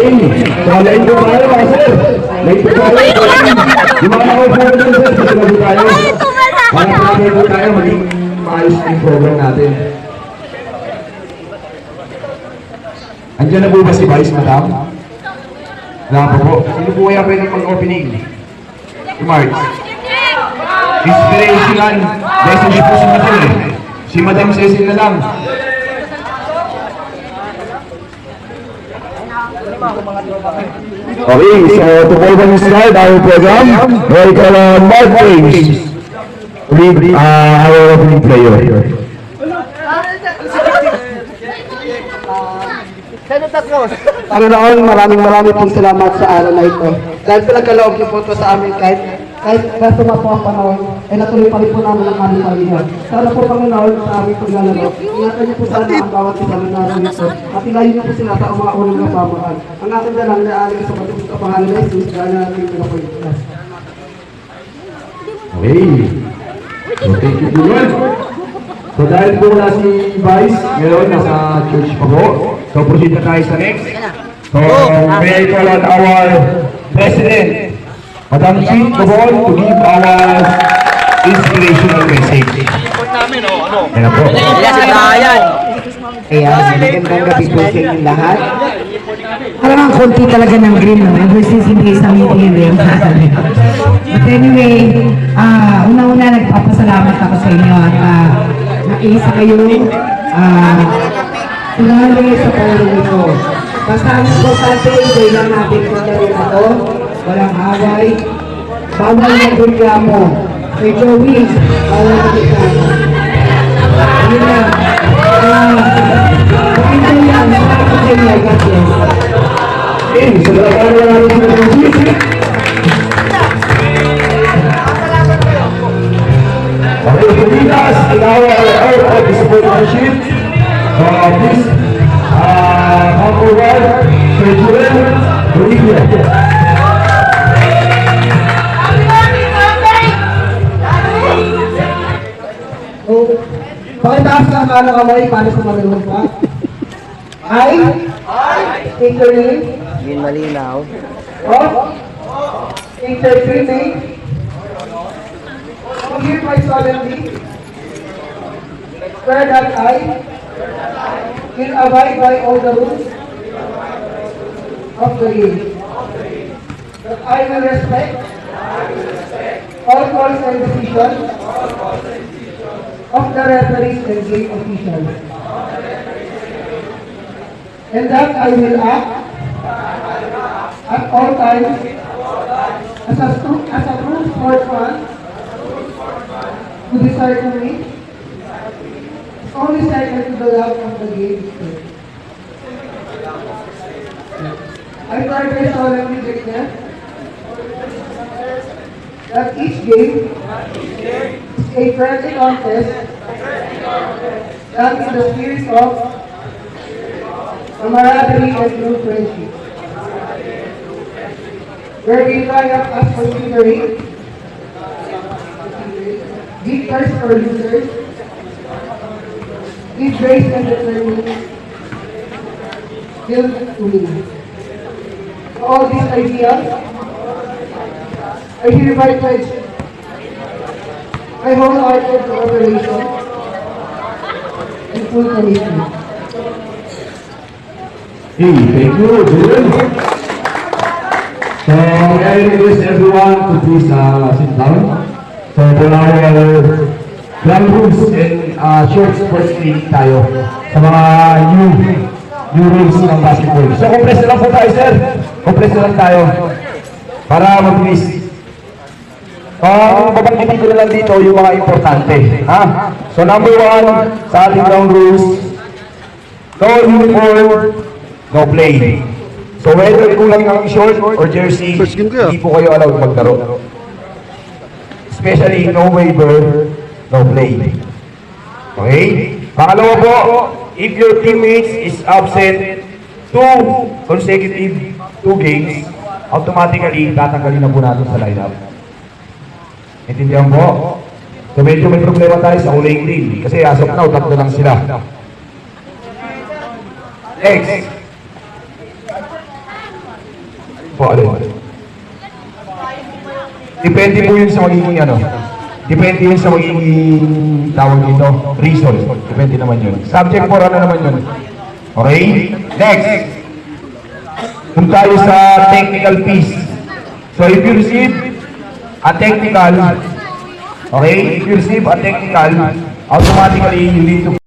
Okay, so lain po tayo mga sir. Lain po tayo. Yung mga nakaupuan dyan sir, sa sinabi tayo. Para pagkakay po tayo, maging maayos na yung program natin. Andiyan na po ba si Vice, Madam? Wala po. Sino po kaya pwede mag-opening? Si March. Inspirational. Dahil hindi po si Madam eh. Si Madam Cecil na lang. Okay, so to welcome start our program, welcome Mark James. Read our opening prayer. Panginoon, maraming pong salamat sa araw na ito. Dahil pinagkaloob niyo po ito sa amin kahit suma po ang panahon, ay natuloy pa rin po namin ang aming pamilya. Sana po Panginoon sa aming paglalaro, ingatan niyo po sana ang bawat isa na naroon ito at ilayin niyo po sila sa mga unang napamaan. Ang aking dalang na aling sa pagdating sa pangalan na Jesus, dahil natin pinapaligtas. Okay. So thank you po yun. So dahil po na si Vice, ngayon nasa church pa po. So proceed na tayo sa next. So may I call on our President, Madam Jean Cobol, to give our inspirational message. Ayan po. Magandang gabi po sa inyong lahat. Parang ang konti talaga ng green, no? Ever since hindi sa meeting rin. But anyway, una-una nagpapasalamat ako sa inyo at nakiisa kayo tunay sa pawalong ito. Basta ang importante, enjoy lang natin kung gawin ito. Walang away. Bawal na reklamo. May Joey, bawal na reklamo. Yun lang. Enjoy lang. Enjoy lang. God bless. Okay, so nalakaran na natin sa proceed. Okay, to lead us in our hour of discipleship. Please, come forward, Sir Joel Bolivia. Pakitaas na ang kamay para sa marunong pa. I state your name. Yun malinaw. State your true name. Hereby solemnly swear that I will abide by all the rules of the game. That I will respect all calls and decisions of the referees and game officials. And that I will act at all times as a true sportsman who desire to win is only second to the love of the game. I further solemnly declare that each game is a friendly contest done in the spirit of camaraderie and true friendship, where we triumph as considering victors or losers, with grace and determination, will to win. So all these ideas, I hereby pledge my wholehearted cooperation and full commitment. Hey, thank you, Joel. So, I request everyone to please sit down. So, for our ground rules and short sports clinic tayo sa mga new rules ng basketball. So, compress na lang po tayo, sir. Compress na lang tayo para mag-miss. Babanggitin ko na lang dito yung mga importante. Ha? So, number 1 sa ating ground rules, no uniform, no play. So whether kulang ang short or jersey, hindi po kayo allowed maglaro. Especially no waiver, no play. Okay? Pangalawa po, if your teammates is absent 2 consecutive 2 games, automatically tatanggalin na po natin sa lineup. Intindihan po? So medyo may problema tayo sa Ulay Green kasi as of now, 3 lang sila. Next. Po, alin? Depende po yun sa magiging ano. Depende yun sa magiging tawag dito, reason. Depende naman yun. Subject for ano naman yun. Okay? Next. Kung tayo sa technical piece. So if you receive a technical, okay? If you receive a technical, automatically you need to